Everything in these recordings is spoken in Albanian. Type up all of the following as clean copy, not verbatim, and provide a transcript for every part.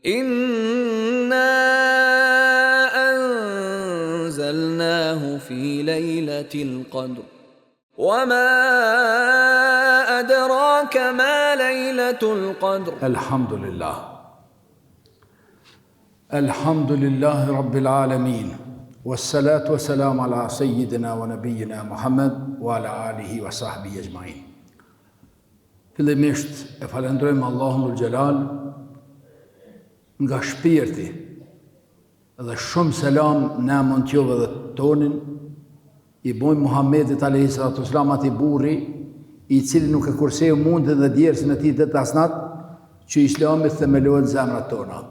Inna anzalnahu fi lejlatil qadr wa ma adraka ma lejlatul qadr. Elhamdulillah. Elhamdulillahi Rabbil Alamin. Wassalatu wassalamu ala sayyidina wa nabiyina Muhammad wa ala alihi wa sahbihi ajma'in. Fillimisht e falendrojmë Allahun dhul Gjelal nga shpirti dhe shumë selam në emën tjove dhe tonin i bojmë Muhammedit a.s. ati burri i cili nuk e kursejë mundin dhe djersin e ti dhe të asnat që islamit themelohet zemrat tona.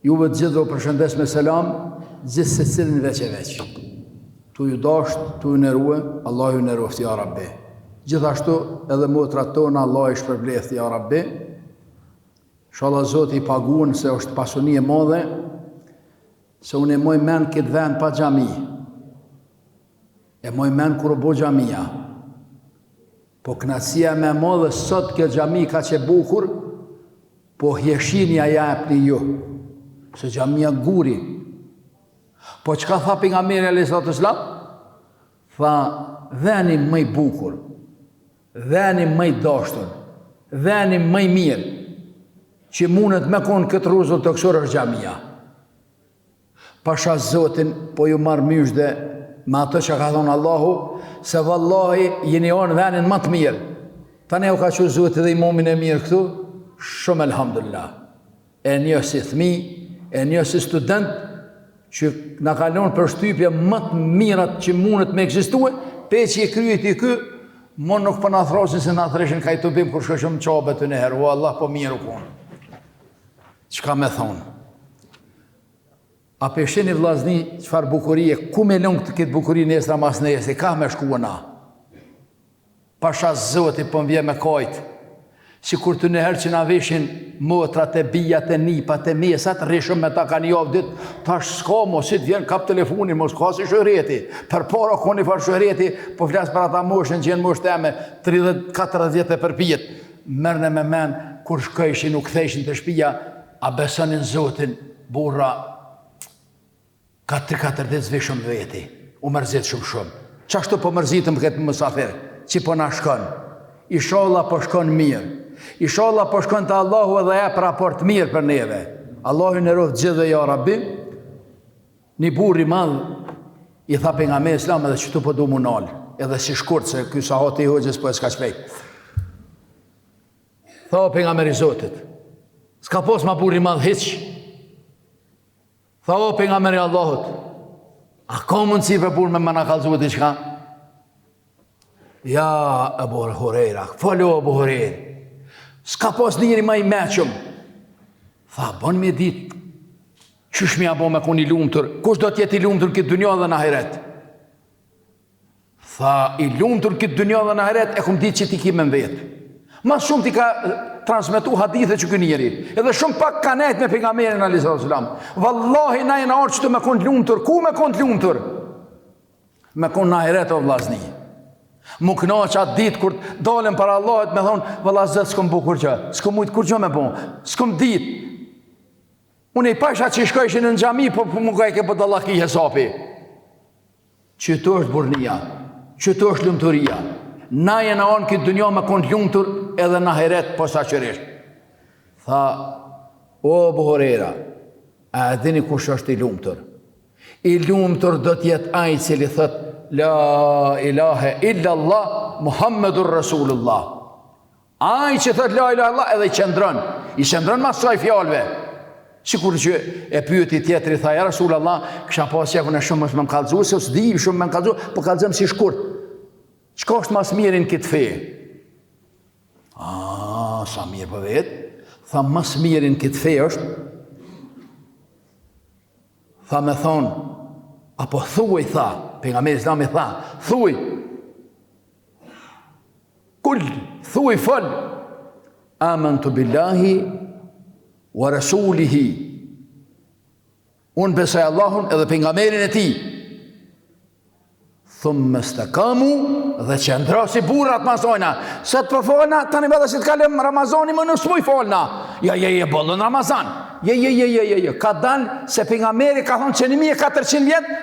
Juve të gjithë dhe përshëndes me selam, gjithë se cilin veç e veç. Tu ju dasht, tu ju nërue, Allah ju nëroftë, ja Rabbi. Gjithashtu edhe motrat tona, Allah i shpërbleftë, ja Rabbi. Inshallah Zoti i paguën se është pasuni e madhe, se unë e moj men këtë vend pa xhami. E moj men kur u bo xhamia. Po knasia me madhe sot kjo xhami ka që bukur, po hjeshinja ja e pli ju. Se xhamia guri. Po çka tha pejgamberi alayhis salam? Tha veni më i bukur, veni më i dashur, veni më i mirë që mundet me konë këtë ruzull të kësor është xhamia. Pasha Zotin, po ju marrë myshde me atë që ka thonë Allahu, se vallahi jeni onë venin më të mirë. Tani u ka që Zotit dhe imamin e mirë këtu, shumë elhamdulillah. E një si thmi, e një si student, që në kalon për shtypje më të mirat që mundet me egzistue, pe që i kryet i kë, mon nuk për në thrasin se në threshin ka i të bim kur shkëshëm qabet të nëherë, o Allah po mirë u konë. Qka me thonë? A pesheni vlazni qëfar bukurie, ku me lëngë të këtë bukurie nesra mas nesri, ka me shkua na? Pasha Zoti po m'vje me kajtë, si kur të nëherë që na veshin motrat e bijat e nipat e mesat, rishëm me ta ka një javë ditë, tash s'ka mos, si të vjen kap telefonin, mos ka si shëreti, për para ka një farë shëreti, po flasë për ata moshën që jenë moshë teme, 30-40 vjetë e përpijet, mërne me men, kur shkëshin u ktheshin të shpia, a besonin Zotin, burra, 4-40 zvishëm veti, u mërzit shumë. Qashtu po mërzitëm këtë mësafir, që po na shkon, inshallah po shkon mirë, inshallah po shkon të Allahu edhe e për raport mirë për neve. Allahu në rovë gjithë dhe ja Rabbi, një burri madhë, i tha pejgamberi Islam edhe që tu po du mu nalë, edhe si shkurt se ky sahati i hoxhës po e s'ka shpejt. Tha o pejgamberi Zotit, s'ka pos ma burri madhë hiq. Tha o pejgamberi Allahut, a ka mundësi për burë me më në kalëzua t'i qka? Ja, Abu Hurajra, falo Abu Hurajra. S'ka pas njëri ma i meqëm. Tha, bon me dit, qysh mi a bo me kon i lumëtur, kush do t'jet i lumëtur këtë dunja dhe në ahiret? Tha, i lumëtur këtë dunja dhe në ahiret, e kum dit që ti kime në vetë. Mas shumë ti ka transmitu hadithe që kë njeri, edhe shumë pak ka nejt me pejgamberin alayhis salam. Wallahi na e në orë që të me kon lumëtur, ku me kon lumëtur? Me kon në ahiret o vlazni. Mu këna që atë ditë kur dalem para Allahut me thonë, valla Zot s'kom bu kur që, s'kom mujtë kur që me bon, s'kom ditë. Unë i pasha që shkojshin në xhami, po mu ka e ke për dallaki hesapi. Qëto është burnia, qëto është lumëturia. Na e në anë këtë dunja me konë lumëtur edhe në ahiret posaçërisht. Tha, o Abu Hurajra, a dini kush është i lumëtur? I lumëtur do t'jetë ai i cili thot La ilahe illa Allah, Muhammedur Rasulullah. Ai që thot la ilahe Allah edhe i qëndron mas saj fjalëve. Sikur që e pyeti tjetri, tha ja Rasulullah, kisha pas jekun e shumë më kallëzu, se s'di shumë më kallëzu, po kallëzëm si shkurt. Çka është mas mirin këtë fe? Sa mirë për vetë. Tha mas mirin këtë fe është. Tha me thonë, apo thuaj tha, pejgamberi Islami tha, thuaj, thuaj fol, amantu billahi wa rasulihi. Unë besoj Allahun edhe pejgamberin e tij. thumë stakamu dhe qëndro si burrat masojna. Se të përfolna, tani vëdhe si të kalem Ramazani, më nësë muj folna. Ja, bollën Ramazan. Ka dalë se pejgamberi ka thonë që 1400 vjetë,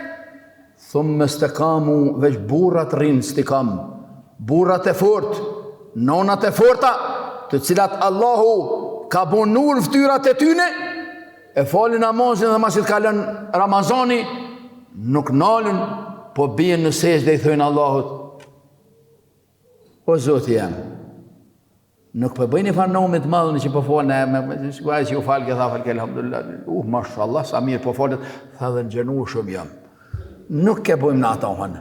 thumë stakamu, veç burrat rinë stikam. Burrat e fort, nonat e forta, të cilat Allahu ka bunur ftyrat e tyne, e falin namazin dhe masit kalën Ramazani, nuk nalën, po bien në sejdë i thojnë Allahut: o Zoti jam, nuk po bëjni farnomit madhën që po falën, shkuaj që ju falke, tha falke, alhamdulillah, mashallah, sa mirë po falët, tha dhe në gjenu shumë jam. Nuk e bojmë na atohën,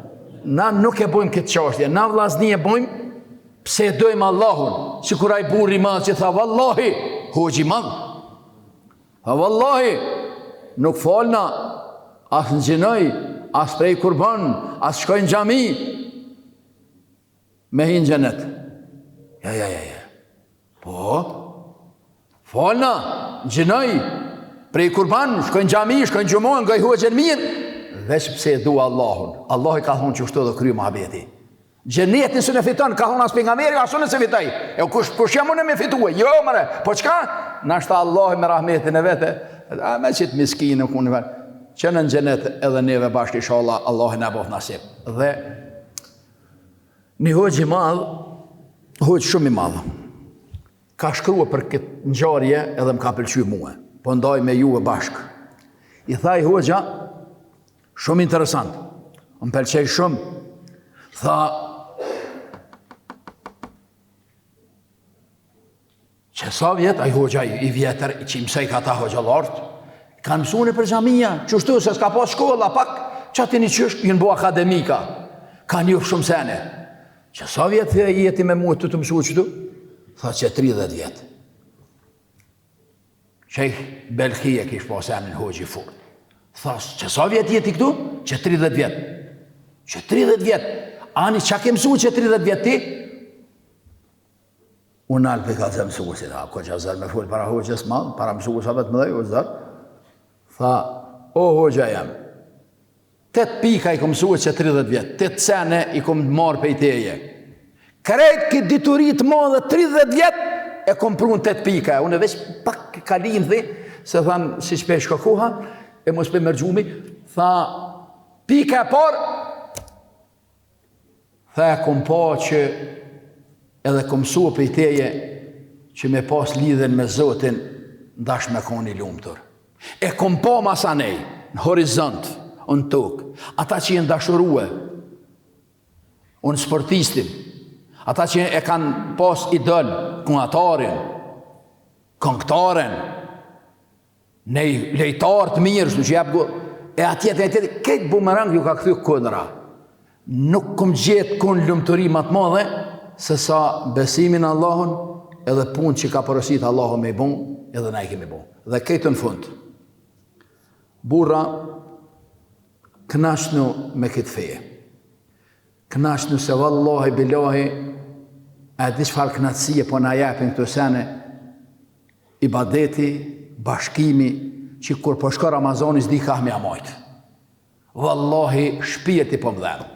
na nuk e bojmë këtë qashtje, na vllazni e bojmë, pse dojmë Allahun, si kur ai burri madh që tha, vallahi, hoxhi madh, tha, vallahi, nuk falna, as në gjinoj, as prej kurban, as shkojnë xhami, me hinë xhenet. Ja. Po, falna, gjinoj, prej kurban, shkojnë xhami, shkojnë gjumon, nga i hoxhen mirë, veç pse e dua Allahun. Allah i ka thonë që ushtu dhe kry muhabeti. Gjenetin së në fiton, ka thonë as pejgamberi, asu në se fitaj. E kush jam unë me fitue? Jo, mëre, po qka? Nashta Allah me rahmetin e vete, me qitë miskinë, që në gjenet edhe neve bashkë inshallah, Allah në bof nasib. Dhe një hoxhi madh, hoxhi shumë i madh, ka shkrua për këtë ngjarje edhe më ka pëlqyer mua. Po ndaj me ju e bashkë. I tha i hoxha, shumë interesant, më pëlqej shumë, tha, që sa vjet, ai hoxha i vjetër, që i mësej ka ta hoxhallartë, kanë mësune për xhamia, qështu se s'ka pas shkolla, pak që ati një qësht, jënë bo akademika, kanë ju shumë sene. Që sa vjetë jeti me mua të mësu qëtu? Tha që 30 vjetë. Qej Belkhije kish pas enin hoxhi fort. Tha që sa vjetë jeti këtu? Që 30 vjetë. Që 30 vjetë. Ani që ke mësu që 30 vjetë ti? Unë alë për ka të mësu si ta, ko që zërë me full para hoxhës madhë, para mësu sa vetë më dhej, o zërë. Tha, o hoxha jam, 8 pika i kom mësuar që 30 vjetë, 8 sene i kom marrë për i teje. Krejt këtë diturit madhe 30 vjetë, e kom prun 8 pika. Unë e veç pak kalim dhe, se thanë, si shpesh koha, e mos për mërgjumi, tha, pika e parë, tha, e kom pa që edhe kom mësuar për i teje, që me pas lidhen me Zotin, ndash me koni lumtur. E kom po masanej, në horizont, në tokë, ata që jenë dashurue, unë sportistin, ata që e kanë pas idol, kunatarin, këngëtaren, ne lejtar të mirë, që jepë, e atjetë, këtë bumerang ju ka këthy këndra. Nuk kom gjetë kënë lumëturi matë madhe, se sa besimin Allahun, edhe punë që ka përësit Allahun me i bon, edhe na i kemi bon. Dhe këtë në fundë, burra, knashnu me këtë feje. Knashnu se vallahi billahi, e di çfarë knatësie po na japin këto sene, ibadeti, bashkimi, që kur po shko Ramazani s'di ka me amajt. Wallahi shpirti po më dhenë.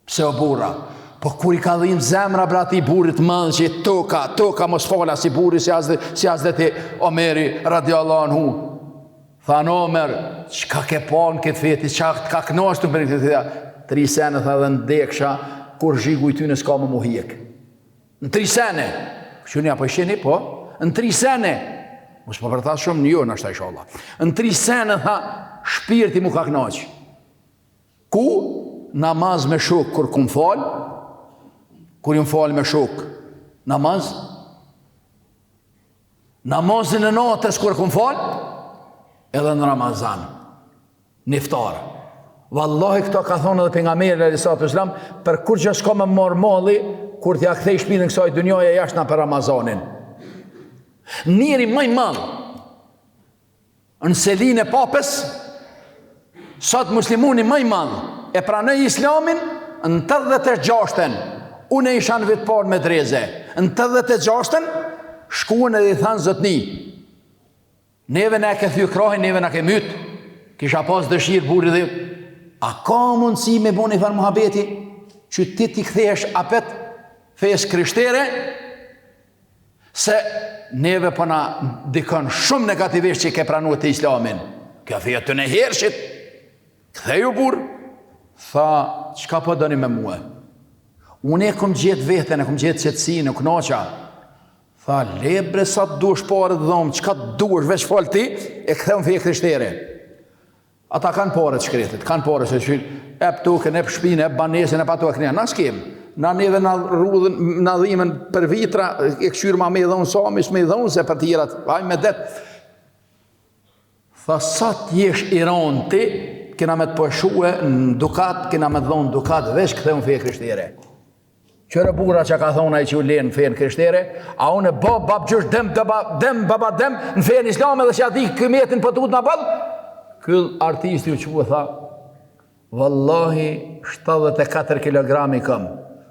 Pse o burra? Po kur i ka dhim zemra brati burrit madh që toka mos fala si burri si as dhe ti Omeri radiallahu anhu. Tha në Omer, qka ke panë këtë feti, qka ka knashtu për këtë feti, 3 sene tha dhe ndeksha, kur zhigu i ty në s'ka më muhijek. Në 3 sene, qënja po ishini, po, në 3 sene, mos po përtas shumë një, në ashtaj inshallah. Në 3 sene tha, shpirti mu ka knaq. Ku? Namaz me shok, kur kum fal, kur jum fal me shok, namaz, namazin e natës kur kum fal, edhe në Ramazan, niftar. Wallahi këto ka thonë edhe pejgamberi alayhis salam, për kur që s'ka më marr malli, kur t'ja kthej shpinën kësaj dunjaje jashtë na për Ramazanin. Njeri më i madh në selin e papës, sot muslimuni më i madh e pranoi Islamin në 86-ën. Unë isha në vit parë me dreze. Në 86-ën shkuan edhe i thanë zotni, neve na ke thy krahin, neve na ke myt. Kisha pas dëshirë burri dhe A ka mundësi me bo një farë muhabeti që ti kthehesh apet fejës krishtere, se neve po na dikon shumë negativisht që i ke pranu të islamin. Kjo feja të në hershit, ktheju burë, tha, qka po doni me mua? Unë e kom gjetë vetën, e kom gjetë qëtësinë, në knoqa. Tha, lebre sa të dush pare të dhomë, qka të dush, veç falë ti, e ktheu në fejë krishtere. Ata kanë pare të shkretit, kanë pare se që e pëtukën, e pëshpinë, e banesin, e patukën, na s'kem. Na neve na rrudhen, na dhimen për vitra, e këshyrë ma me dhonë sami, s'me dhonë se për tjerat, haj me det. Tha, sa t'jesh Iran ti, kena me të pëshue në dukat, kena me të dhonë dukat, veç këtheu në fejë krishtere. Qërë bura që ka thonë ai që u lenë në fejën krishtere, a unë e bab gjysh baba dem, në fejën islame dhe që ati këmetin për tut në balë, këll artisti u që tha, vallahi 74 kilogrami këm,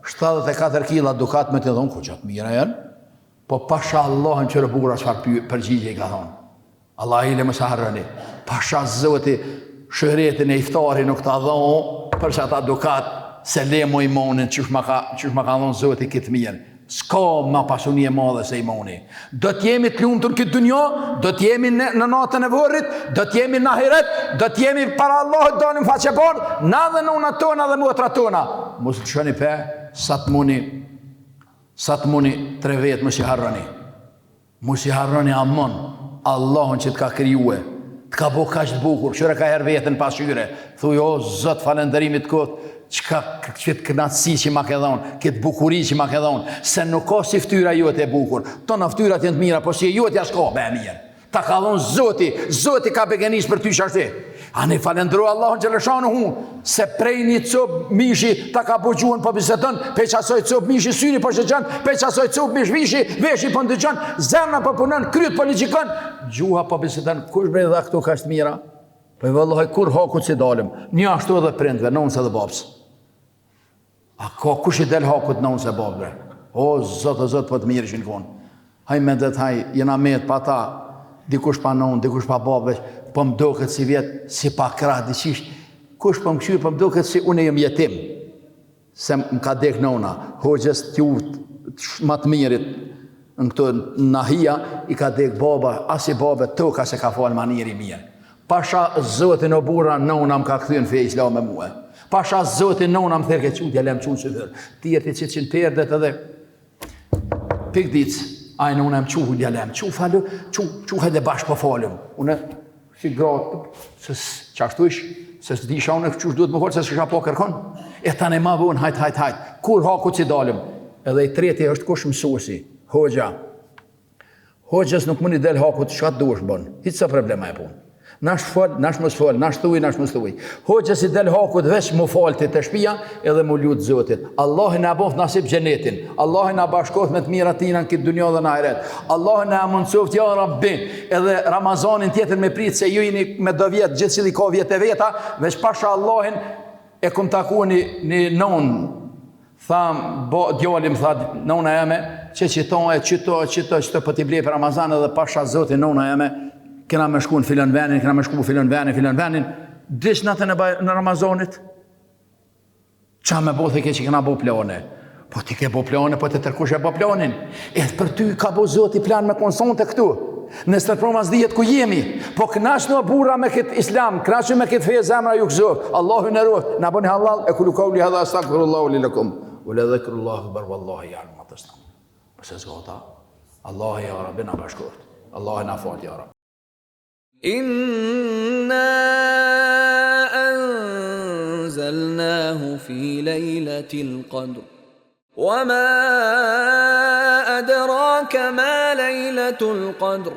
74 kila dukat me të dhonë, ku qatë mira janë, po pasha Allahin qërë bura që përgjigje i ka thonë. Allah i le më saharëni, pasha zëti shëhretin e iftari nuk ta dhonë, për që ata dukat, se le mu imonin, qysh ma ka dhonë zëti kitë mirë. S'ka ma pasuni e madhe se imoni. Do t'jemi t'lumtur këtë dunjo, do t'jemi në natën e vorrit, do t'jemi në ahiret, do t'jemi para Allahut dalim faqe bardh, na dhe nuna tona dhe motra tona. Mos të shoni pe, sa t'muni 3 vetë mos i harroni. Mos i harroni amon, Allahun që t'ka kryue, t'ka bo kaq t'bukur, qëre ka her vetën pashyre, thuj o Zot falenderimit këtë, këtë knatësi që ma ke dhonë, këtë bukuri që ma ke dhonë, se nuk ka si ftyra jote e bukur, tona ftyrat jenë të mira, po si e jote as ka be e mirë. Ta ka dhonë Zoti ka begenis për ty shashti. A ne falendru Allahun që lëshanë hu, se prej një copë mishi ta ka po gjuhën po bisedon, pe qasoj copë mishi syni po shëgjan, pe qasoj copë mish vishi, veshi po ndëgjan, zemna po punon, kryt po ligjikon, gjuha po bisedon, kush bre dha këtu ka shtë mira? Po i vëllohaj kur hakut si dalim, një ashtu edhe prindve, nonës edhe babës. A ka kush i del hakut nonës e babëve? O, zot, po të mirë që në konë. Haj me dhe haj, jena met pa ta, dikush pa nonë, dikush pa babëve, po më do këtë si vjetë, si pa krah, diqish, kush po më këshyrë, po më do këtë si unë e jem jetim, se më ka dek nona, hoqës t'ju ma të mirit, në këto nahia, i ka dek baba, asi babe, toka se ka falë maniri mirë. Pasha zotin o bura, nona më ka këthy në fej islam e muë. Pasha zotin nona më thërke qutja, lem qunë që thërë. Tjerti që qënë perdet edhe pikdic, ajë nona më quhu lem, quhu edhe bashkë po falëm. Une, si gratë, se qashtu ish, se s'di shaune qush duhet më falë, se s'ka po kërkon. E tani ma vënë, hajt, kur haku që dalëm. Edhe i treti është kush mësuesi, hoxha. Hoxhës nuk mundi del haku të shka të duesh bënë, hitë sa problema e punë. Nash fal, nash mos fal, nash thuj, nash mos thuj. Hoxhës i del hakut veç mu falti të shpia edhe mu lut Zotit. Allahi na bof nasip xhenetin. Allahi na bashkoft me të mirat tina në këtë dunjë dhe në ahiret. Allahi na mundsoft ja Rabbi, edhe Ramazanin tjetër me prit se ju jeni me do vjet, gjithsesi ka vjet e veta, veç pasha Allahin e kum taku një non. Tham, djalim tha nona jeme, qito po t'i blej për Ramazan edhe pasha Zotin nona jeme. Kena me shku në filan venin, filan venin, dish natën në Ramazanit, qa me bo the ke që kena bo plane? Po ti ke bo plane, po të tërkush e bo planin. E për ty ka bo Zoti plan me konsonte këtu. Në stërpromas dijet ku jemi, po knash në bura me këtë islam, knash me këtë feje zemra ju këzof, Allahu në roht, në boni halal, e kullu kauli hadha astaghfirullahu li lakum, u le dhikrullahu bar wallahi ja'lam ma tasnam. Pëse zgota, Allah ja Rabbi na bashkoft, Allah na fal ja Rabbi. إنا أنزلناه في ليلة القدر وما أدراك ما ليلة القدر